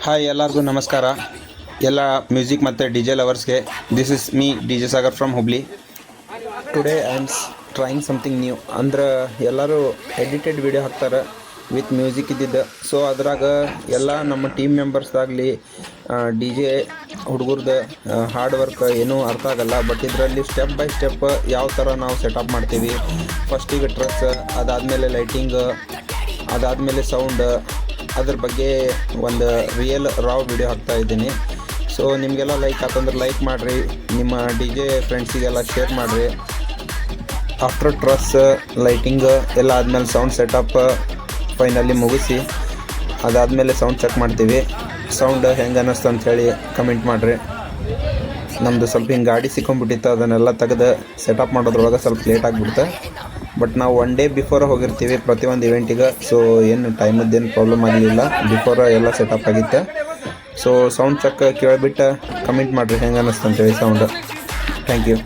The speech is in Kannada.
ಹಾಯ್ ಎಲ್ಲರಿಗೂ ನಮಸ್ಕಾರ. ಎಲ್ಲ ಮ್ಯೂಸಿಕ್ ಮತ್ತು ಡಿ ಜೆ ಲವರ್ಸ್ಗೆ this is me D J Sagar from Hubli. Today I am trying something new. ಅಂದ್ರೆ ಎಲ್ಲರೂ ಎಡಿಟೆಡ್ ವಿಡಿಯೋ ಹಾಕ್ತಾರೆ ವಿತ್ ಮ್ಯೂಸಿಕ್ ಇದ್ದಿದ್ದು. ಸೊ ಅದ್ರಾಗ ಎಲ್ಲ ನಮ್ಮ ಟೀಮ್ ಮೆಂಬರ್ಸ್ದಾಗಲಿ ಡಿ ಜೆ ಹುಡುಗರ್ದು ಹಾರ್ಡ್ ವರ್ಕ್ ಏನೂ ಅರ್ಥ ಆಗಲ್ಲ. ಬಟ್ ಇದರಲ್ಲಿ ಸ್ಟೆಪ್ ಬೈ ಸ್ಟೆಪ್ ಯಾವ ಥರ ನಾವು ಸೆಟಪ್ ಮಾಡ್ತೀವಿ, ಫಸ್ಟಿಗೆ ಟ್ರಸ್, ಅದಾದಮೇಲೆ ಲೈಟಿಂಗ್, ಅದಾದಮೇಲೆ ಸೌಂಡ್, ಅದ್ರ ಬಗ್ಗೆ ಒಂದು ರಿಯಲ್ ರಾವ್ ವಿಡಿಯೋ ಹಾಕ್ತಾ ಇದ್ದೀನಿ. ಸೊ ನಿಮಗೆಲ್ಲ ಲೈಕ್ ಆತಂದ್ರೆ ಲೈಕ್ ಮಾಡಿರಿ, ನಿಮ್ಮ ಡಿ ಜೆ ಫ್ರೆಂಡ್ಸಿಗೆಲ್ಲ ಶೇರ್ ಮಾಡಿರಿ. ಆಫ್ಟರ್ ಟ್ರಸ್, ಲೈಟಿಂಗ್ ಎಲ್ಲ ಆದಮೇಲೆ ಸೌಂಡ್ ಸೆಟಪ್ ಫೈನಲಿ ಮುಗಿಸಿ ಅದಾದಮೇಲೆ ಸೌಂಡ್ ಚೆಕ್ ಮಾಡ್ತೀವಿ. ಸೌಂಡ್ ಹೆಂಗೆ ಅನ್ನಿಸ್ತು ಅಂಥೇಳಿ ಕಮೆಂಟ್ ಮಾಡಿರಿ. ನಮ್ಮದು ಸ್ವಲ್ಪ ಹಿಂಗೆ ಗಾಡಿ ಸಿಕ್ಕೊಂಡ್ಬಿಟ್ಟಿತ್ತು, ಅದನ್ನೆಲ್ಲ ತೆಗೆದು ಸೆಟಪ್ ಮಾಡೋದ್ರೊಳಗೆ ಸ್ವಲ್ಪ ಲೇಟ್ ಆಗಿಬಿಡ್ತು. ಬಟ್ ನಾವು ಒನ್ ಡೇ ಬಿಫೋರ್ ಹೋಗಿರ್ತೀವಿ ಪ್ರತಿಯೊಂದು ಇವೆಂಟಿಗೆ. ಸೊ ಏನು ಟೈಮದ್ದೇನು ಪ್ರಾಬ್ಲಮ್ ಆಗಲಿಲ್ಲ, ಬಿಫೋರ್ ಎಲ್ಲ ಸೆಟಪ್ ಆಗಿತ್ತು. ಸೊ ಸೌಂಡ್ ಚೆಕ್ ಕೇಳಿಬಿಟ್ಟು ಕಮೆಂಟ್ ಮಾಡಿರಿ ಹೆಂಗೆ ಅನ್ನಿಸ್ತು ಅಂತೇಳಿ ಸೌಂಡ್. Thank you.